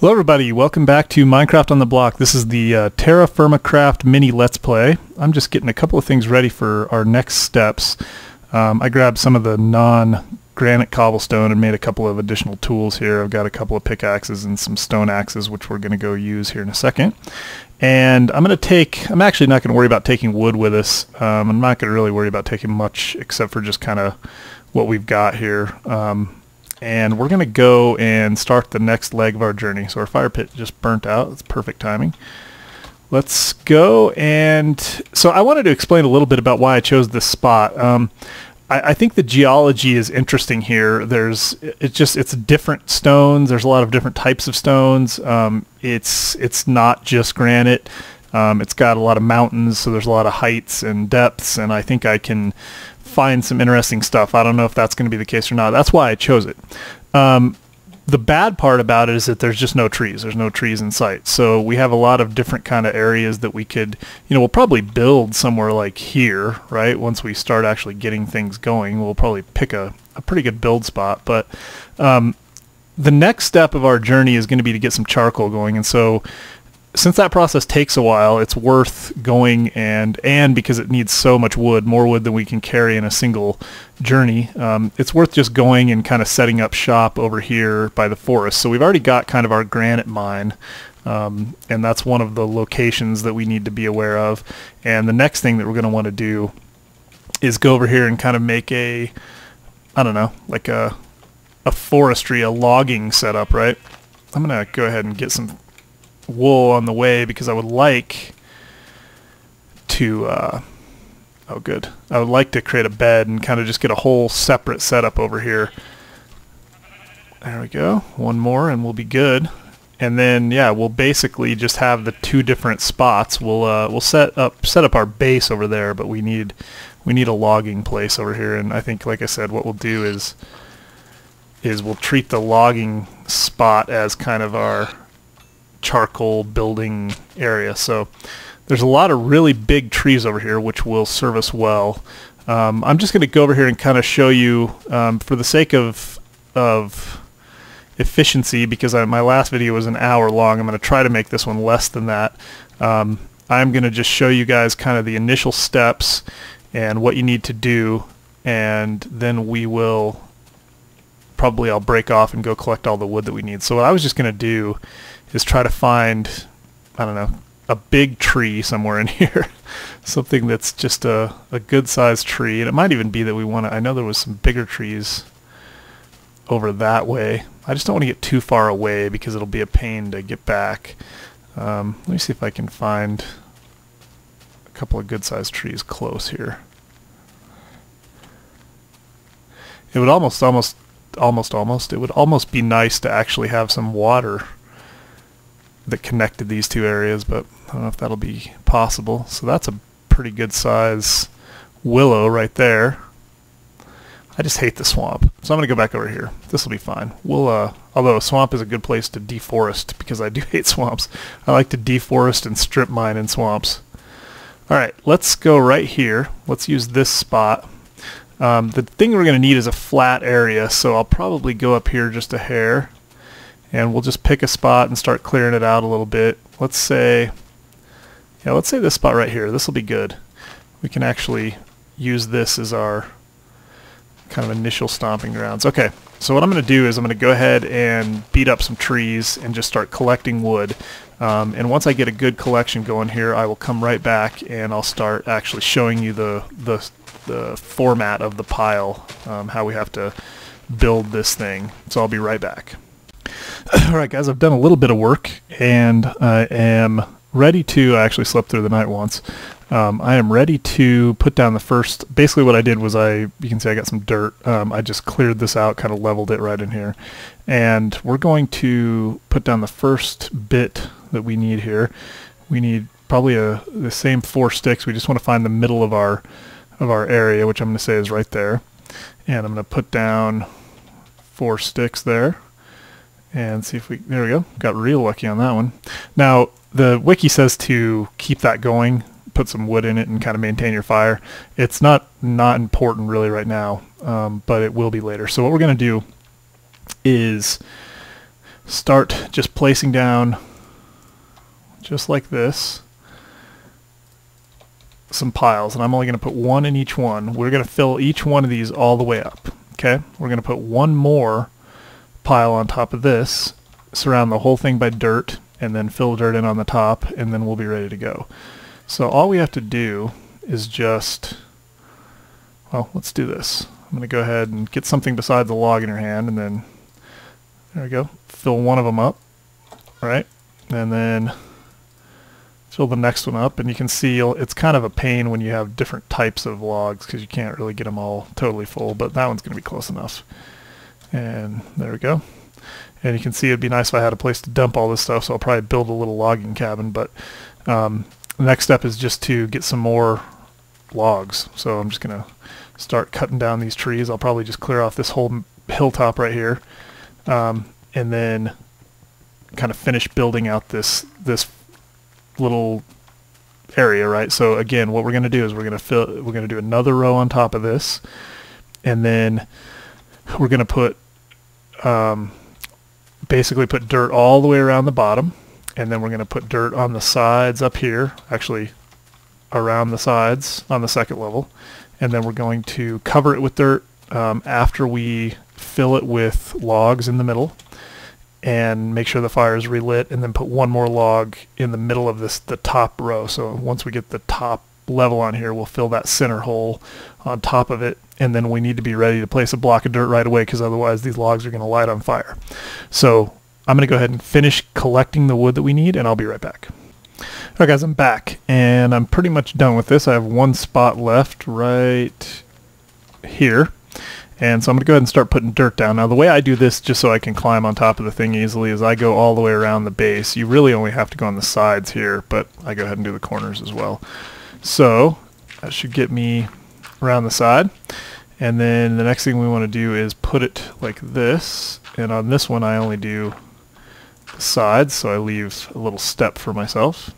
Hello everybody, welcome back to Minecraft on the Block. This is the TerraFirmaCraft Mini Let's Play. I'm just getting a couple of things ready for our next steps. I grabbed some of the non-granite cobblestone and made a couple of additional tools here. I've got a couple of pickaxes and some stone axes which we're going to go use here in a second. And I'm actually not going to worry about taking wood with us. I'm not going to really worry about taking much except for just kind of what we've got here. And we're going to go and start the next leg of our journey. So our fire pit just burnt out. It's perfect timing. Let's go. And so I wanted to explain a little bit about why I chose this spot. I think the geology is interesting here. It's different stones. There's a lot of different types of stones. It's not just granite. It's got a lot of mountains, so there's a lot of heights and depths, and I think I can find some interesting stuff. I don't know if that's going to be the case or not. That's why I chose it. The bad part about it is that there's just no trees. There's no trees in sight. So we have a lot of different kind of areas that we could, we'll probably build somewhere like here, right? Once we start actually getting things going, we'll probably pick a pretty good build spot. But the next step of our journey is going to be to get some charcoal going. And so since that process takes a while, it's worth going and because it needs so much wood, more wood than we can carry in a single journey, it's worth just going and kind of setting up shop over here by the forest. So we've already got kind of our granite mine, and that's one of the locations that we need to be aware of. And the next thing that we're going to want to do is go over here and kind of make a forestry, a logging setup, right? I'm going to go ahead and get some wool on the way because I would like to I would like to create a bed and kind of just get a whole separate setup over here. There we go, one more and we'll be good. And then yeah, we'll basically just have the two different spots. We'll set up our base over there, but we need a logging place over here. And I think, like I said, what we'll do is we'll treat the logging spot as kind of our charcoal building area. So there's a lot of really big trees over here which will serve us well. I'm just going to go over here and kind of show you for the sake of efficiency, because my last video was an hour long. I'm going to try to make this one less than that. I'm going to just show you guys kind of the initial steps and what you need to do, and then I'll break off and go collect all the wood that we need. So what I was just going to do is try to find, a big tree somewhere in here. Something that's just a good sized tree. And it might even be that I know there was some bigger trees over that way. I just don't want to get too far away because it'll be a pain to get back. Let me see if I can find a couple of good sized trees close here. It would almost be nice to actually have some water that connected these two areas, but I don't know if that'll be possible. So that's a pretty good size willow right there. I just hate the swamp, so I'm gonna go back over here. This will be fine. Although a swamp is a good place to deforest, because I do hate swamps. I like to deforest and strip mine in swamps. Alright, let's go right here. Let's use this spot. The thing we're going to need is a flat area, so I'll probably go up here just a hair, and we'll just pick a spot and start clearing it out a little bit. Let's say this spot right here. This will be good. We can actually use this as our kind of initial stomping grounds. Okay, so what I'm going to do is I'm going to go ahead and beat up some trees and just start collecting wood. And once I get a good collection going here, I will come right back and I'll start actually showing you the format of the pile, how we have to build this thing. So I'll be right back. Alright guys, I've done a little bit of work and I am ready to, I actually slept through the night once. I am ready to put down the first, basically what I did was you can see I got some dirt. I just cleared this out, kind of leveled it right in here. And we're going to put down the first bit that we need here. We need probably the same 4 sticks. We just want to find the middle of our area, which I'm going to say is right there. And I'm going to put down 4 sticks there. And see if there we go. Got real lucky on that one. Now, the wiki says to keep that going, put some wood in it and kind of maintain your fire. It's not important really right now, but it will be later. So what we're going to do is start just placing down, just like this, some piles, and I'm only going to put one in each one. We're going to fill each one of these all the way up. Okay, we're going to put one more pile on top of this, surround the whole thing by dirt, and then fill dirt in on the top, and then we'll be ready to go. So all we have to do is just, well, let's do this. I'm going to go ahead and get something besides a log in your hand, and then there we go, fill one of them up, right, and then fill the next one up. And you can see it's kind of a pain when you have different types of logs because you can't really get them all totally full, but that one's going to be close enough. And there we go. And you can see it'd be nice if I had a place to dump all this stuff, so I'll probably build a little logging cabin. But the next step is just to get some more logs. So I'm just going to start cutting down these trees. I'll probably just clear off this whole hilltop right here, and then kind of finish building out this little area, right? So again, what we're going to do is we're going to do another row on top of this, and then we're going to put basically put dirt all the way around the bottom, and then we're going to put dirt on the sides up here, actually around the sides on the second level, and then we're going to cover it with dirt after we fill it with logs in the middle, and make sure the fire is relit, and then put one more log in the middle of the top row. So once we get the top level on here, we'll fill that center hole on top of it, and then we need to be ready to place a block of dirt right away, because otherwise these logs are going to light on fire. So I'm going to go ahead and finish collecting the wood that we need, and I'll be right back. Alright guys, I'm back, and I'm pretty much done with this. I have one spot left right here. And so I'm going to go ahead and start putting dirt down. Now the way I do this, just so I can climb on top of the thing easily, is I go all the way around the base. You really only have to go on the sides here, but I go ahead and do the corners as well. So that should get me around the side. And then the next thing we want to do is put it like this. And on this one I only do the sides, so I leave a little step for myself.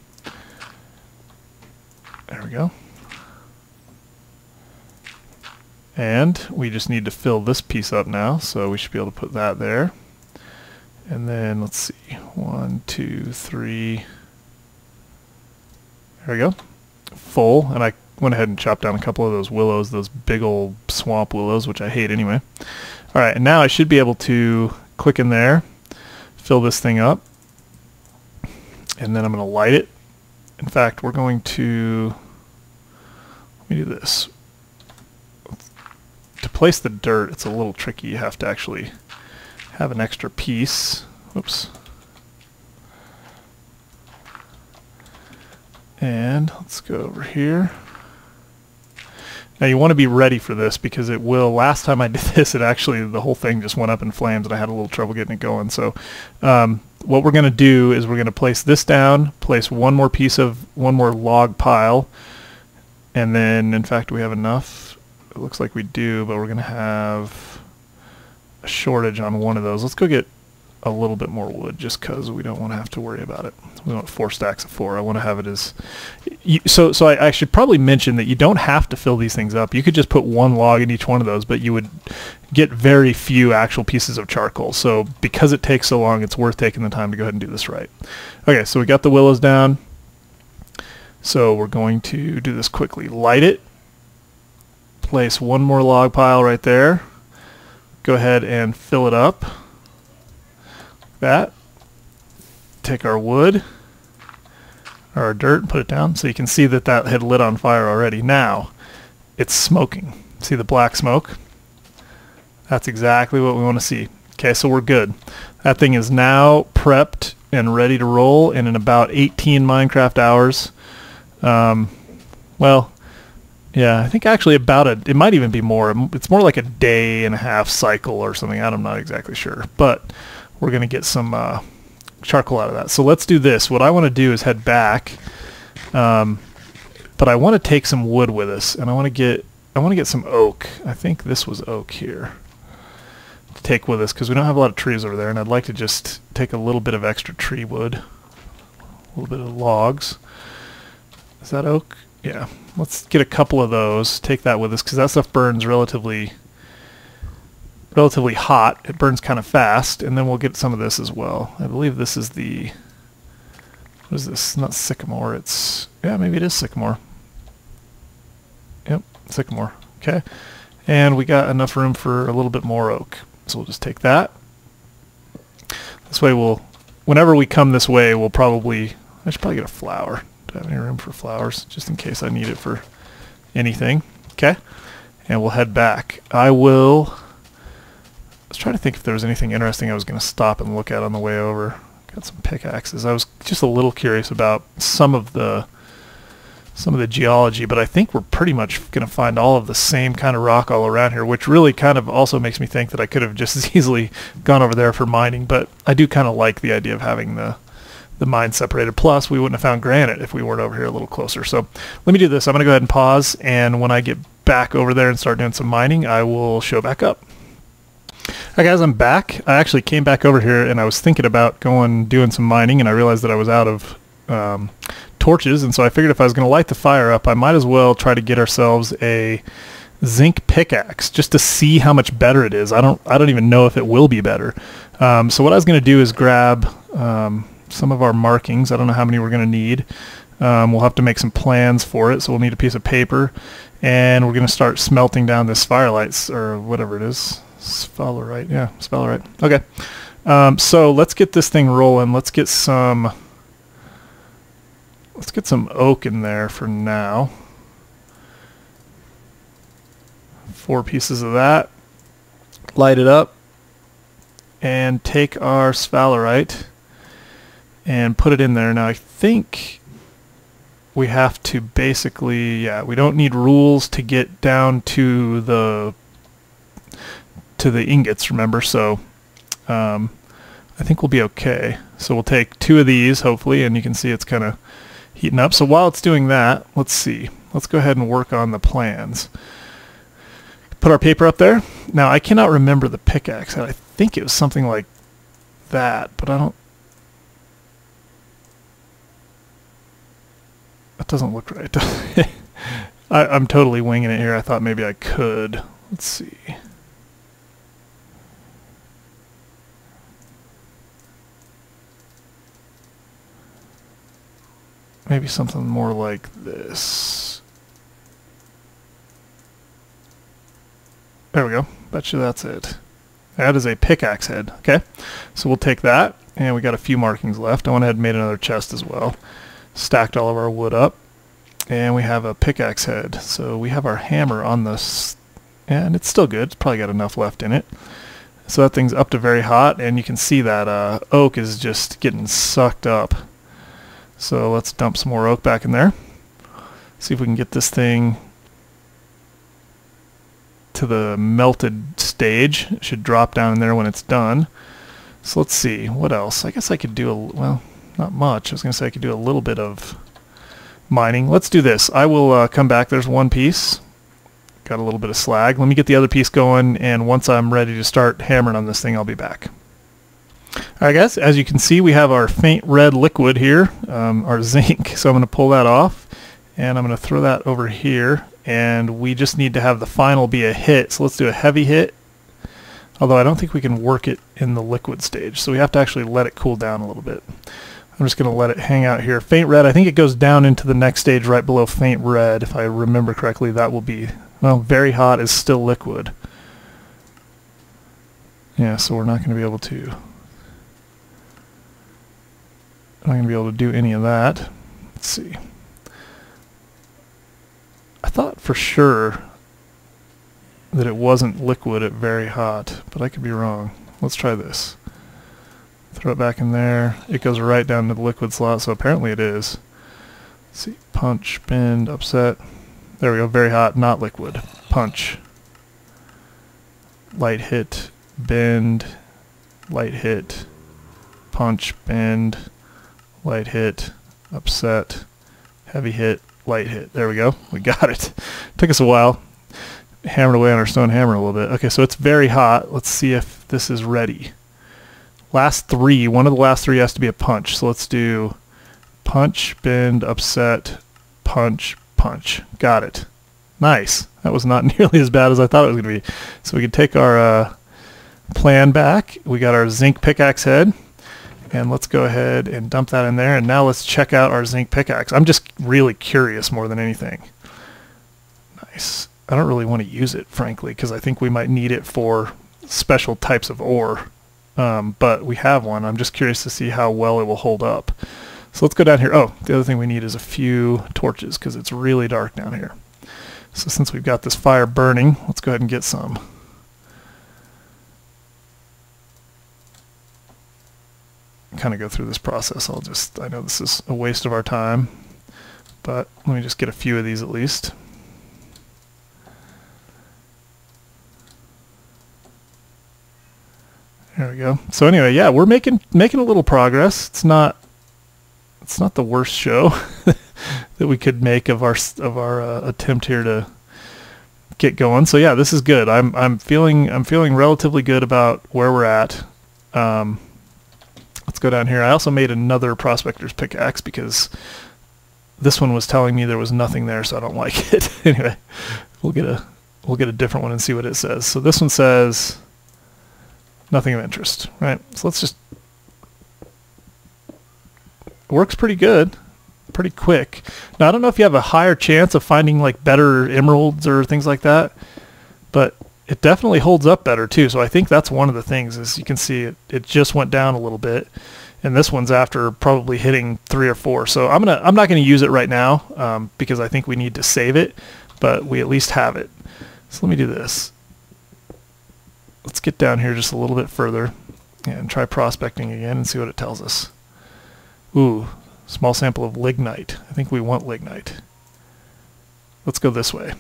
There we go. And we just need to fill this piece up now, so we should be able to put that there. And then let's see, 1, 2, 3. There we go, full. And I went ahead and chopped down a couple of those willows, those big old swamp willows, which I hate anyway. All right, and now I should be able to click in there, fill this thing up, and then I'm going to light it. In fact, we're going to, let me do this. To place the dirt, it's a little tricky. You have to actually have an extra piece. Whoops. And let's go over here. Now you want to be ready for this, because it will, last time I did this, it actually, the whole thing just went up in flames and I had a little trouble getting it going. So what we're going to do is we're going to place this down, place one more log pile, and then, in fact, we have enough. It looks like we do, but we're going to have a shortage on one of those. Let's go get a little bit more wood, just because we don't want to have to worry about it. We want 4 stacks of 4. I want to have it as... So I should probably mention that you don't have to fill these things up. You could just put one log in each one of those, but you would get very few actual pieces of charcoal. So because it takes so long, it's worth taking the time to go ahead and do this right. Okay, so we got the willows down. So we're going to do this quickly. Light it. Place one more log pile right there. Go ahead and fill it up. Like that. Take our wood, or our dirt, and put it down. So you can see that that had lit on fire already. Now it's smoking. See the black smoke? That's exactly what we want to see. Okay, so we're good. That thing is now prepped and ready to roll, and in about 18 Minecraft hours, well, yeah, I think actually it might even be more. It's more like a day and a half cycle or something. I'm not exactly sure. But we're going to get some charcoal out of that. So let's do this. What I want to do is head back. But I want to take some wood with us. And I want to get some oak. I think this was oak here to take with us, because we don't have a lot of trees over there. And I'd like to just take a little bit of extra tree wood. A little bit of logs. Is that oak? Yeah. Let's get a couple of those, take that with us, because that stuff burns relatively relatively hot. It burns kind of fast, and then we'll get some of this as well. I believe this is the, what is this? Not sycamore, it's, yeah, maybe it is sycamore. Yep, sycamore. Okay. And we got enough room for a little bit more oak. So we'll just take that. This way whenever we come this way, I should probably get a flower. Do I have any room for flowers? Just in case I need it for anything. Okay. And we'll head back. Let's try to think if there was anything interesting I was going to stop and look at on the way over. Got some pickaxes. I was just a little curious about some of the geology, but I think we're pretty much going to find all of the same kind of rock all around here, which really kind of also makes me think that I could have just as easily gone over there for mining, but I do kind of like the idea of having the mine separated. Plus, we wouldn't have found granite if we weren't over here a little closer. So let me do this. I'm going to go ahead and pause, and when I get back over there and start doing some mining, I will show back up. Hi guys, I'm back. I actually came back over here, and I was thinking about doing some mining, and I realized that I was out of torches, and so I figured if I was going to light the fire up, I might as well try to get ourselves a zinc pickaxe just to see how much better it is. I don't even know if it will be better. So what I was going to do is grab some of our markings. I don't know how many we're going to need. We'll have to make some plans for it, so we'll need a piece of paper, and we're going to start smelting down this firelight, or whatever it is. Sphalerite. Yeah, sphalerite. Okay. So let's get this thing rolling. Let's get some oak in there for now. 4 pieces of that. Light it up and take our sphalerite and put it in there. Now I think we have to basically, yeah, we don't need rules to get down to the ingots, remember, so I think we'll be okay. So we'll take 2 of these hopefully, and you can see it's kind of heating up. So while it's doing that, let's see. Let's go ahead and work on the plans. Put our paper up there. Now I cannot remember the pickaxe. I think it was something like that, but I don't. That doesn't look right. I'm totally winging it here. I thought maybe I could. Let's see. Maybe something more like this. There we go. Bet you that's it. That is a pickaxe head. Okay. So we'll take that, and we got a few markings left. I went ahead and made another chest as well. Stacked all of our wood up, and we have a pickaxe head. So we have our hammer on this, and it's still good. It's probably got enough left in it. So that thing's up to very hot, and you can see that oak is just getting sucked up. So let's dump some more oak back in there. See if we can get this thing to the melted stage. It should drop down in there when it's done. So let's see, what else? I guess I could do well, not much. I was going to say I could do a little bit of mining. Let's do this. I will come back. There's 1 piece. Got a little bit of slag. Let me get the other piece going, and once I'm ready to start hammering on this thing, I'll be back. Alright guys, as you can see, we have our faint red liquid here, our zinc. So I'm going to pull that off, and I'm going to throw that over here, and we just need to have the final be a hit. So let's do a heavy hit, although I don't think we can work it in the liquid stage, so we have to actually let it cool down a little bit. I'm just going to let it hang out here. Faint red, I think it goes down into the next stage right below faint red. If I remember correctly, that will be, well, very hot is still liquid. Yeah, so we're not going to be able to... I'm not going to be able to do any of that. Let's see. I thought for sure that it wasn't liquid at very hot, but I could be wrong. Let's try this. Throw it back in there. It goes right down to the liquid slot, so apparently it is. Let's see. Punch, bend, upset. There we go. Very hot, not liquid. Punch. Light hit, bend, light hit, punch, bend, light hit, upset, heavy hit, light hit. There we go. We got it. Took us a while. Hammered away on our stone hammer a little bit. Okay, so it's very hot. Let's see if this is ready. Last 3. One of the last 3 has to be a punch. So let's do punch, bend, upset, punch, punch. Got it. Nice. That was not nearly as bad as I thought it was going to be. So we can take our plan back. We got our zinc pickaxe head, and let's go ahead and dump that in there. And now let's check out our zinc pickaxe. I'm just really curious more than anything. Nice. I don't really want to use it, frankly, because I think we might need it for special types of ore. But we have one. I'm just curious to see how well it will hold up. So let's go down here. Oh, the other thing we need is a few torches because it's really dark down here. So since we've got this fire burning, let's go ahead and get some. Kind of go through this process. I know this is a waste of our time, but let me just get a few of these at least. There we go. So anyway, yeah, we're making a little progress. It's not the worst show that we could make of our attempt here to get going. So yeah, this is good. I'm feeling relatively good about where we're at. Let's go down here. I also made another prospector's pickaxe because this one was telling me there was nothing there, so I don't like it. Anyway, we'll get a different one and see what it says. So this one says nothing of interest, right? So let's just, works pretty good, pretty quick. Now I don't know if you have a higher chance of finding like better emeralds or things like that, but it definitely holds up better too. So I think that's one of the things is you can see it just went down a little bit, and this one's after probably hitting 3 or 4. So I'm not gonna use it right now because I think we need to save it, but we at least have it. So let me do this. Let's get down here just a little bit further and try prospecting again and see what it tells us. Ooh, small sample of lignite. I think we want lignite. Let's go this way.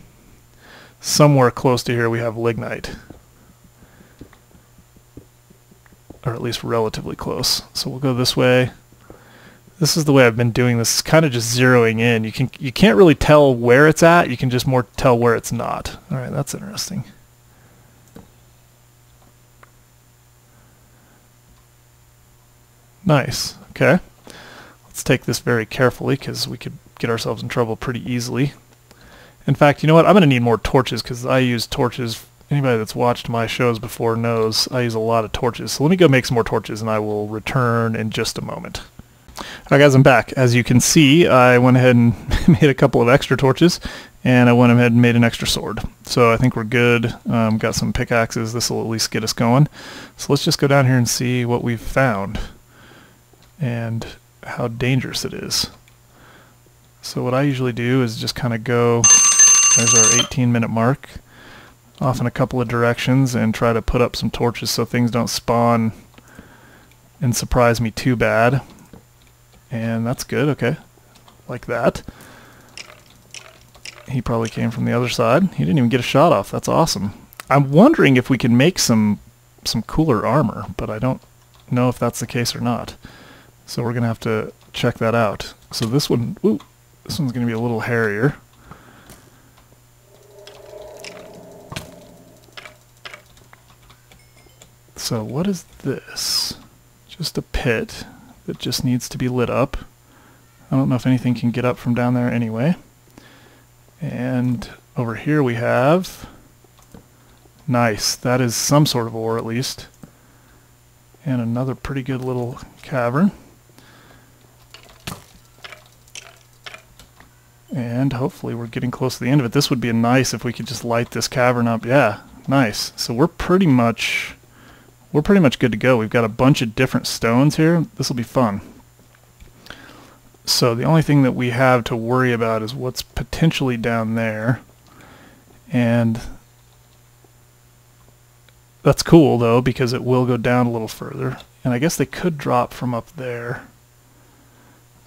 Somewhere close to here we have lignite. Or at least relatively close. So we'll go this way. This is the way I've been doing this, kind of just zeroing in. You can't really tell where it's at, you can just more tell where it's not. Alright, that's interesting. Nice. Okay. Let's take this very carefully because we could get ourselves in trouble pretty easily. In fact, you know what? I'm going to need more torches because I use torches. Anybody that's watched my shows before knows I use a lot of torches. So let me go make some more torches and I will return in just a moment. Alright guys, I'm back. As you can see, I went ahead and made a couple of extra torches, and I went ahead and made an extra sword. So I think we're good. Got some pickaxes. This will at least get us going. So let's just go down here and see what we've found and how dangerous it is. So what I usually do is just kind of go, there's our 18-minute mark, off in a couple of directions and try to put up some torches so things don't spawn and surprise me too bad. And that's good, okay. Like that. He probably came from the other side. He didn't even get a shot off. That's awesome. I'm wondering if we can make some cooler armor, but I don't know if that's the case or not. So we're going to have to check that out. So this one, ooh, this one's going to be a little hairier. So what is this? Just a pit that just needs to be lit up. I don't know if anything can get up from down there anyway. And over here we have, nice, that is some sort of ore at least. And another pretty good little cavern. And hopefully we're getting close to the end of it. This would be nice if we could just light this cavern up. Yeah, nice. So we're pretty much good to go. We've got a bunch of different stones here. This will be fun. So the only thing that we have to worry about is what's potentially down there. And that's cool though, because it will go down a little further. And I guess they could drop from up there.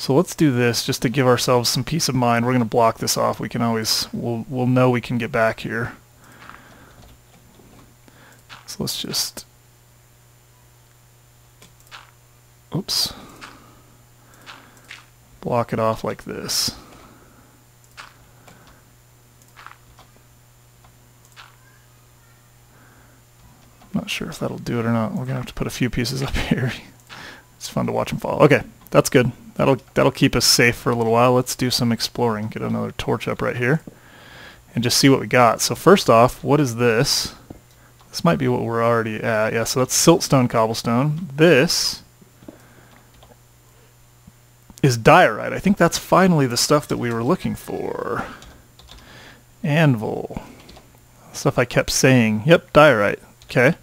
So let's do this just to give ourselves some peace of mind. We're going to block this off. We can always, we'll know we can get back here. So let's just, oops, block it off like this. I'm not sure if that'll do it or not. We're going to have to put a few pieces up here. It's fun to watch them fall. Okay, that's good. That'll keep us safe for a little while. Let's do some exploring. Get another torch up right here and just see what we got. So first off, what is this? This This might be what we're already at. Yeah, so that's siltstone cobblestone. This is diorite. I think that's finally the stuff that we were looking for. Anvil. Stuff I kept saying. Yep, diorite. Okay.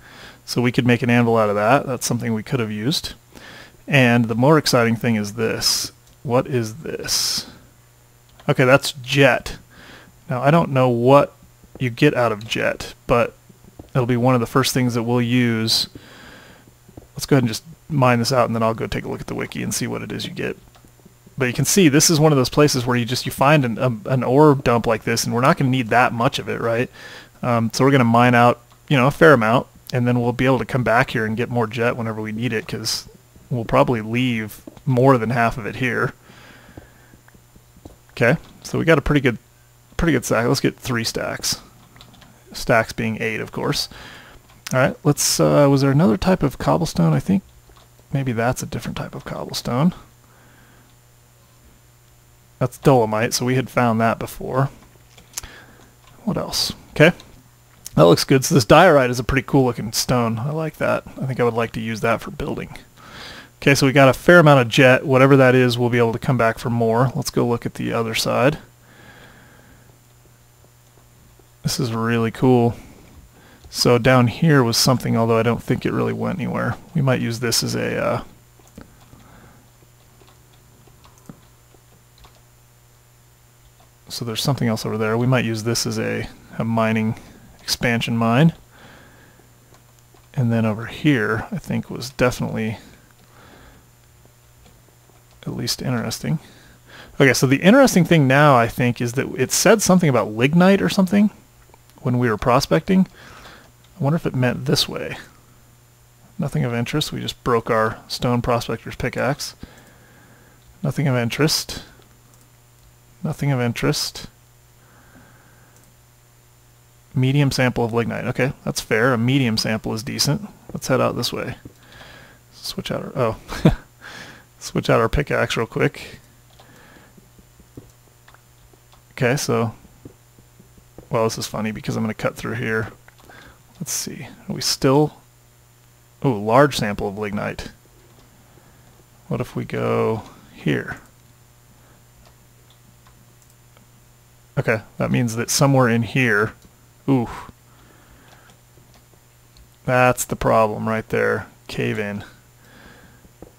So we could make an anvil out of that. That's something we could have used. And the more exciting thing is this. What is this? Okay, that's jet. Now, I don't know what you get out of jet, but it'll be one of the first things that we'll use. Let's go ahead and just mine this out, and then I'll go take a look at the wiki and see what it is you get. But you can see this is one of those places where you find an ore dump like this, and we're not going to need that much of it, right? So we're going to mine out, a fair amount, and then we'll be able to come back here and get more jet whenever we need it, because we'll probably leave more than half of it here. Okay, so we got a pretty good stack. Let's get 3 stacks. Stacks being 8, of course. All right, let's. Was there another type of cobblestone? I think maybe that's a different type of cobblestone. That's dolomite, so we had found that before. What else? Okay, that looks good. So this diorite is a pretty cool looking stone. I like that. I think I would like to use that for building. Okay, so we got a fair amount of jet. Whatever that is, we'll be able to come back for more. Let's go look at the other side. This is really cool. So down here was something, although I don't think it really went anywhere. We might use this as a... So there's something else over there. We might use this as a mining expansion mine. And then over here, I think was definitely at least interesting. Okay, so the interesting thing now, I think, is that it said something about lignite or something when we were prospecting. I wonder if it meant this way. Nothing of interest. We just broke our stone prospector's pickaxe. Nothing of interest. Nothing of interest. Medium sample of lignite. Okay, that's fair. A medium sample is decent. Let's head out this way. Switch out our... Oh. Switch out our pickaxe real quick. Okay, so... Well, this is funny because I'm going to cut through here. Let's see. Are we still... Oh, large sample of lignite. What if we go here? Okay, that means that somewhere in here... Ooh. That's the problem right there. Cave in.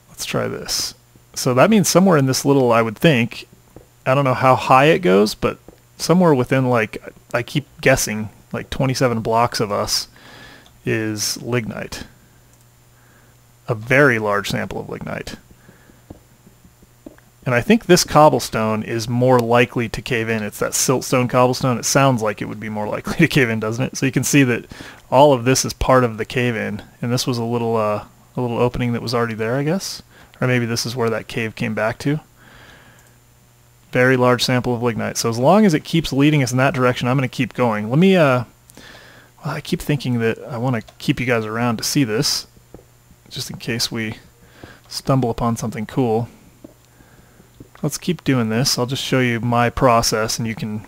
Let's try this. So that means somewhere in this little, I would think, I don't know how high it goes, but somewhere within, like, I keep guessing, like 27 blocks of us is lignite. A very large sample of lignite. And I think this cobblestone is more likely to cave in. It's that siltstone cobblestone. It sounds like it would be more likely to cave in, doesn't it? So you can see that all of this is part of the cave in, and this was a little opening that was already there, I guess. Or maybe this is where that cave came back to. Very large sample of lignite. So as long as it keeps leading us in that direction, I'm going to keep going. Let me, well, I keep thinking that I want to keep you guys around to see this, just in case we stumble upon something cool. Let's keep doing this. I'll just show you my process, and you can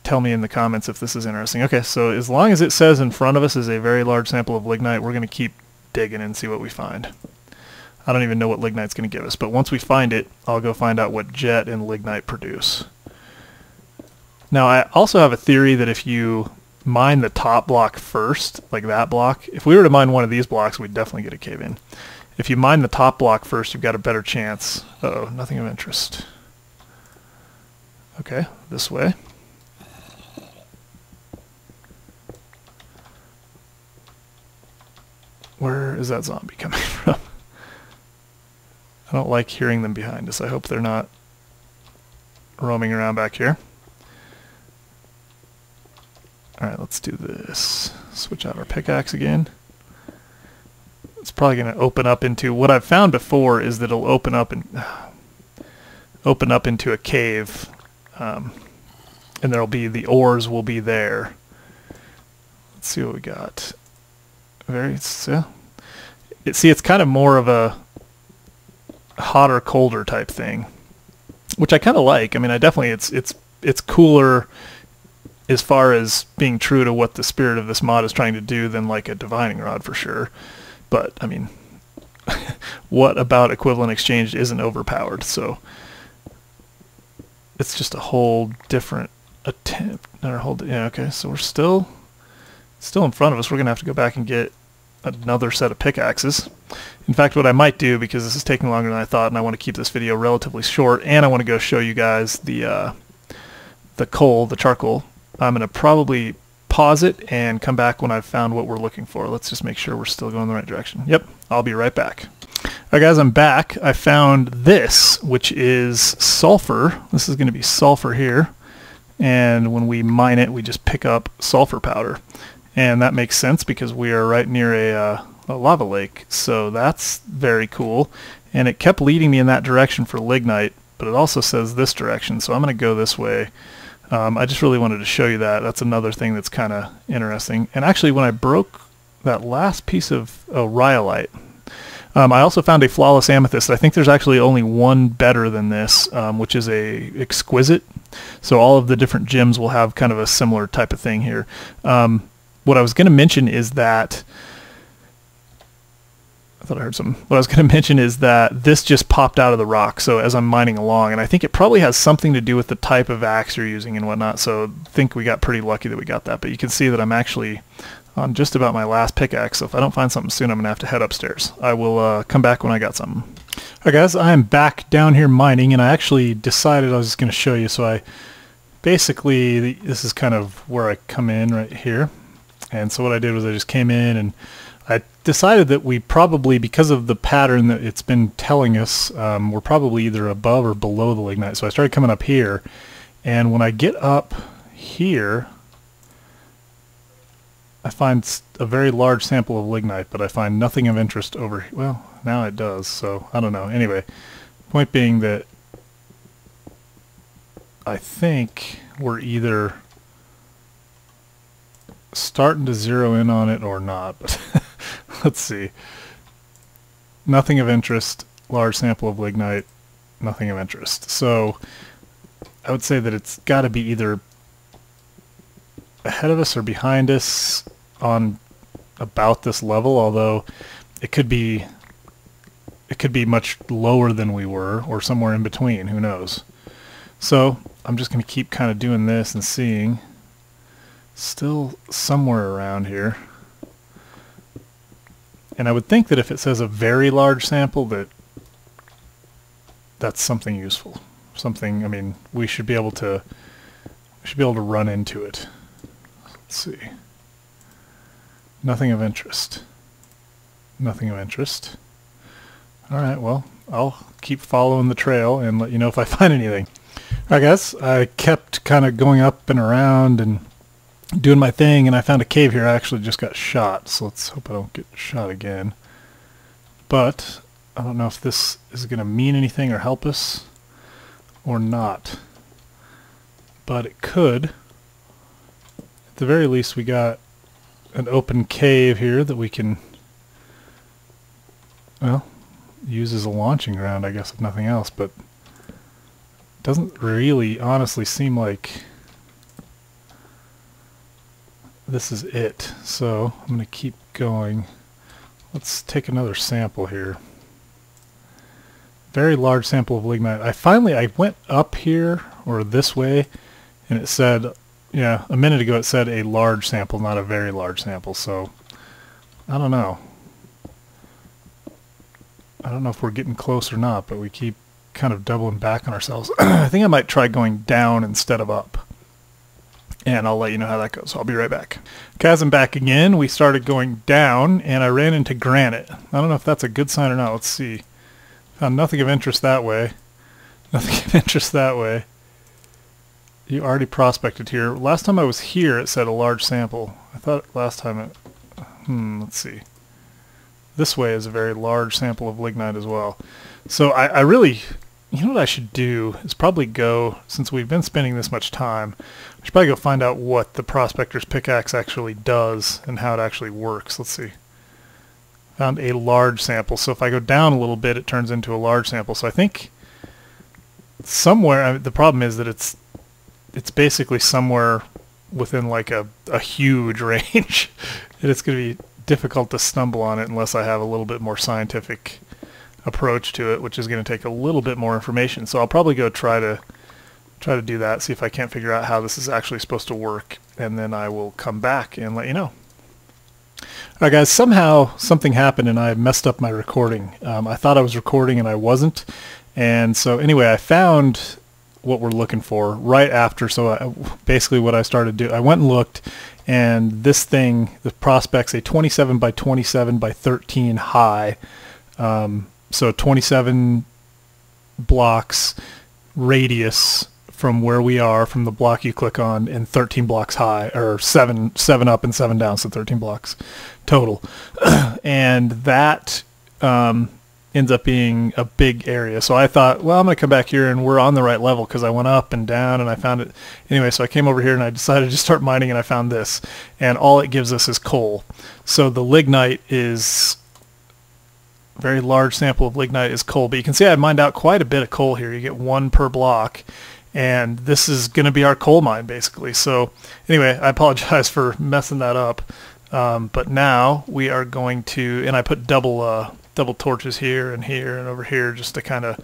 tell me in the comments if this is interesting. Okay, so as long as it says in front of us is a very large sample of lignite, we're going to keep digging and see what we find. I don't even know what lignite's going to give us, but once we find it, I'll go find out what jet and lignite produce. Now, I also have a theory that if you mine the top block first, like that block, if we were to mine one of these blocks, we'd definitely get a cave in. If you mine the top block first, you've got a better chance. Uh-oh, nothing of interest. Okay, this way. Where is that zombie coming from? I don't like hearing them behind us. I hope they're not roaming around back here. Alright, let's do this. Switch out our pickaxe again. It's probably going to open up into... What I've found before is that it'll open up into a cave. And there'll be... The ores will be there. Let's see what we got. See, it's kind of more of a hotter, colder type thing, which I kind of like. I mean, I definitely, it's cooler as far as being true to what the spirit of this mod is trying to do than like a divining rod for sure. But I mean, what about equivalent exchange isn't overpowered? So it's just a whole different attempt. Yeah, okay, so we're still in front of us. We're gonna have to go back and get another set of pickaxes. In fact, what I might do, because this is taking longer than I thought, and I want to keep this video relatively short, and I want to go show you guys the charcoal, I'm going to probably pause it and come back when I've found what we're looking for. Let's just make sure we're still going in the right direction. Yep, I'll be right back. Alright guys, I'm back. I found this, which is sulfur. This is going to be sulfur here, and when we mine it, we just pick up sulfur powder. And that makes sense because we are right near a lava lake, so that's very cool. And it kept leading me in that direction for lignite, but it also says this direction, so I'm going to go this way. I just really wanted to show you that. That's another thing that's kind of interesting. And actually, when I broke that last piece of rhyolite, I also found a flawless amethyst. I think there's actually only one better than this, which is a exquisite. So all of the different gems will have kind of a similar type of thing here. What I was going to mention is that What I was going to mention is that this just popped out of the rock, so as I'm mining along, and I think it probably has something to do with the type of axe you're using and whatnot, so I think we got pretty lucky that we got that. But you can see that I'm actually on just about my last pickaxe, so if I don't find something soon, I'm going to have to head upstairs. I will come back when I got something. Alright guys, I am back down here mining, and I actually decided I was just going to show you, so I basically, this is kind of where I come in right here. And so what I did was I just came in and I decided that we probably, because of the pattern that it's been telling us, we're probably either above or below the lignite. So I started coming up here, and when I get up here, I find a very large sample of lignite, but I find nothing of interest over here. Well, now it does, so I don't know. Anyway, point being that I think we're either starting to zero in on it or not, but let's see. Nothing of interest, large sample of lignite, nothing of interest. So I would say that it's got to be either ahead of us or behind us on about this level, although it could be much lower than we were, or somewhere in between, who knows. So I'm just going to keep kind of doing this and seeing. Still somewhere around here. And I would think that if it says a very large sample, that's something useful. Something, I mean, we should be able to run into it. Let's see. Nothing of interest. Nothing of interest. Alright, well, I'll keep following the trail and let you know if I find anything. Alright guys, I kept kind of going up and around and doing my thing, and I found a cave here. I actually just got shot, so let's hope I don't get shot again. But I don't know if this is going to mean anything or help us or not. But it could. At the very least, we got an open cave here that we can, well, use as a launching ground, I guess, if nothing else. But it doesn't really honestly seem like this is it, so I'm going to keep going. Let's take another sample here. Very large sample of lignite. I went up here, or this way, and it said, yeah, a minute ago it said a large sample, not a very large sample, so I don't know. I don't know if we're getting close or not, but we keep kind of doubling back on ourselves. I think I might try going down instead of up. And I'll let you know how that goes. I'll be right back. Okay, as I'm back again, we started going down, and I ran into granite. I don't know if that's a good sign or not. Let's see. Found nothing of interest that way. Nothing of interest that way. You already prospected here. Last time I was here, it said a large sample. I thought last time it... let's see. This way is a very large sample of lignite as well. So I really... You know what I should do is probably go, since we've been spending this much time, I should probably go find out what the prospector's pickaxe actually does and how it actually works. Let's see. Found a large sample. So if I go down a little bit, it turns into a large sample. So I think somewhere, the problem is that it's basically somewhere within like a huge range. And it's going to be difficult to stumble on it unless I have a little bit more scientific approach to it, which is going to take a little bit more information. So I'll probably go try to do that, see if I can't figure out how this is actually supposed to work, and then I will come back and let you know. Alright guys, somehow something happened and I messed up my recording. I thought I was recording and I wasn't, and so anyway, I found what we're looking for right after. So basically what I started to do, I went and looked, and this thing, the Prospect's a 27 by 27 by 13 high, so 27 blocks radius from where we are, from the block you click on, and 13 blocks high, or 7 up and 7 down, so 13 blocks total. And that ends up being a big area. So I thought, well, I'm going to come back here and we're on the right level, because I went up and down and I found it. Anyway, so I came over here and I decided to start mining, and I found this. And all it gives us is coal. So the lignite is... very large sample of lignite is coal. But you can see I mined out quite a bit of coal here. You get 1 per block. And this is going to be our coal mine, basically. So anyway, I apologize for messing that up. But now we are going to, and I put double torches here and over here, just to kind of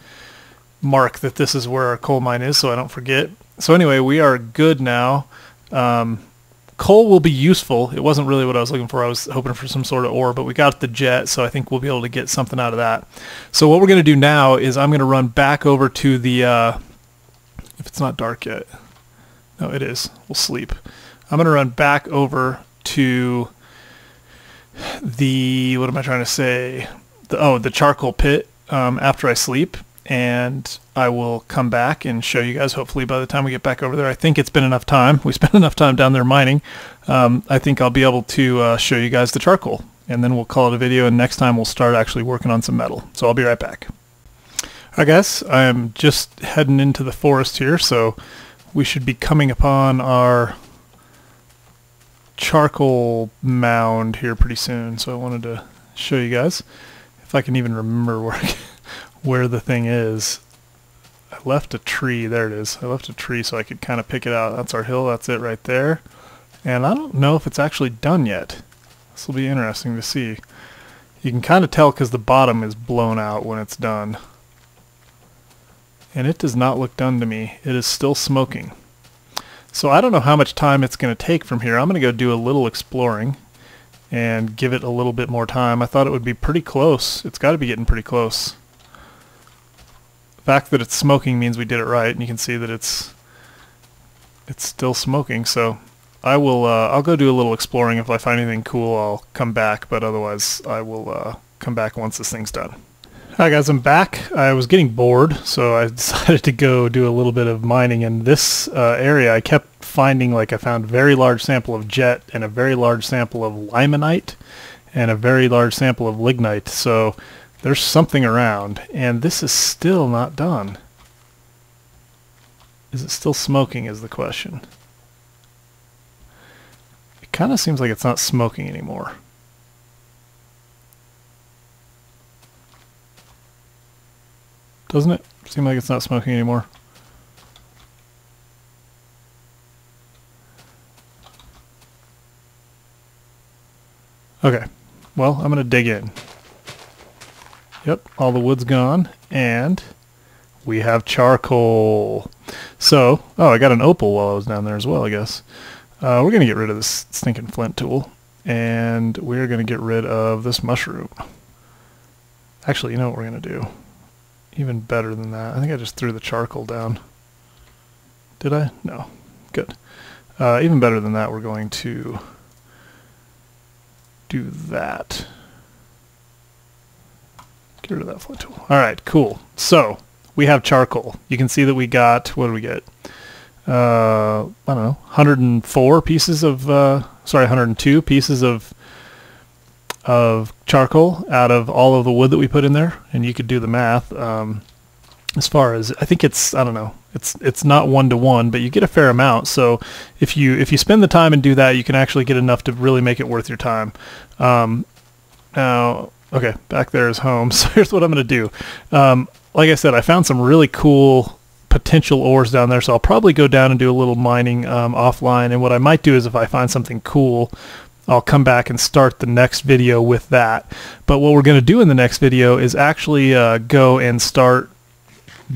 mark that this is where our coal mine is, so I don't forget. So anyway, we are good now. Coal will be useful. It wasn't really what I was looking for. I was hoping for some sort of ore, but we got the jet, so I think we'll be able to get something out of that. So what we're going to do now is I'm going to run back over to the... if it's not dark yet. No, it is. We'll sleep. I'm going to run back over to the, what am I trying to say? The charcoal pit after I sleep, and I will come back and show you guys, hopefully by the time we get back over there. I think it's been enough time. We spent enough time down there mining. I think I'll be able to show you guys the charcoal, and then we'll call it a video, and next time we'll start actually working on some metal. So I'll be right back. Alright guys, I'm just heading into the forest here, so we should be coming upon our charcoal mound here pretty soon. So I wanted to show you guys, if I can even remember where the thing is. I left a tree, there it is. I left a tree so I could kind of pick it out. That's our hill, that's it right there. And I don't know if it's actually done yet. This will be interesting to see. You can kind of tell because the bottom is blown out when it's done. And it does not look done to me. It is still smoking. So I don't know how much time it's going to take from here. I'm going to go do a little exploring and give it a little bit more time. I thought it would be pretty close. It's got to be getting pretty close. The fact that it's smoking means we did it right, and you can see that it's still smoking. So I will I'll go do a little exploring. If I find anything cool, I'll come back, but otherwise I will come back once this thing's done. Hi guys, I'm back. I was getting bored, so I decided to go do a little bit of mining in this area. I kept finding, like, I found a very large sample of jet and a very large sample of limonite and a very large sample of lignite. So there's something around, and this is still not done. Is it still smoking is the question. It kind of seems like it's not smoking anymore. Doesn't it seem like it's not smoking anymore? Okay, well, I'm going to dig in. Yep, all the wood's gone, and we have charcoal. So, oh, I got an opal while I was down there as well, I guess. We're going to get rid of this stinking flint tool, and we're going to get rid of this mushroom. Actually, you know what we're going to do? Even better than that. I think I just threw the charcoal down. Did I? No. Good. Even better than that, we're going to do that. Get rid of that flint tool. Alright, cool. So, we have charcoal. You can see that we got, what did we get? I don't know, 104 pieces of, sorry, 102 pieces of charcoal out of all of the wood that we put in there, and you could do the math. As far as, I think it's, I don't know, it's not 1-to-1, but you get a fair amount. So if you spend the time and do that, you can actually get enough to really make it worth your time. Now, okay, back there is home. So here's what I'm going to do. Like I said, I found some really cool potential ores down there, so I'll probably go down and do a little mining offline. And what I might do is, if I find something cool, I'll come back and start the next video with that. But what we're going to do in the next video is actually go and start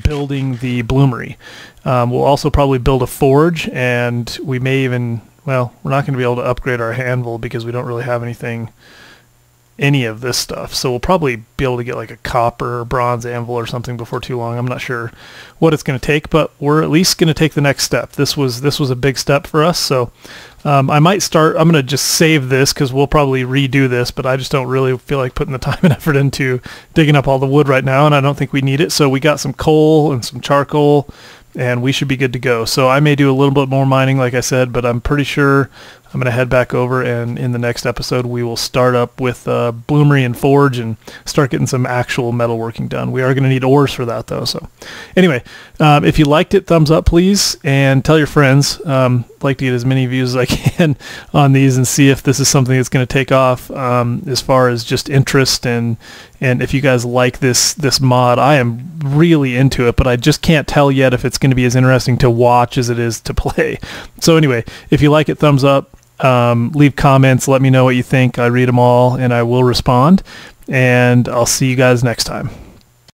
building the bloomery. We'll also probably build a forge, and we may even, well, we're not going to be able to upgrade our anvil because we don't really have any of this stuff. So we'll probably be able to get like a copper or bronze anvil or something before too long. I'm not sure what it's going to take, but we're at least going to take the next step. This was a big step for us. So I might start, I'm going to just save this because we'll probably redo this, but I just don't really feel like putting the time and effort into digging up all the wood right now, and I don't think we need it. So we got some coal and some charcoal, and we should be good to go. So I may do a little bit more mining, like I said, but I'm pretty sure I'm going to head back over, and in the next episode we will start up with bloomery and forge and start getting some actual metalworking done. We are going to need ores for that though. So anyway, if you liked it, thumbs up please, and tell your friends. I'd like to get as many views as I can on these and see if this is something that's going to take off as far as just interest, and if you guys like this mod. I am really into it, but I just can't tell yet if it's going to be as interesting to watch as it is to play. So anyway, if you like it, thumbs up. Leave comments, let me know what you think. I read them all and I will respond, and I'll see you guys next time.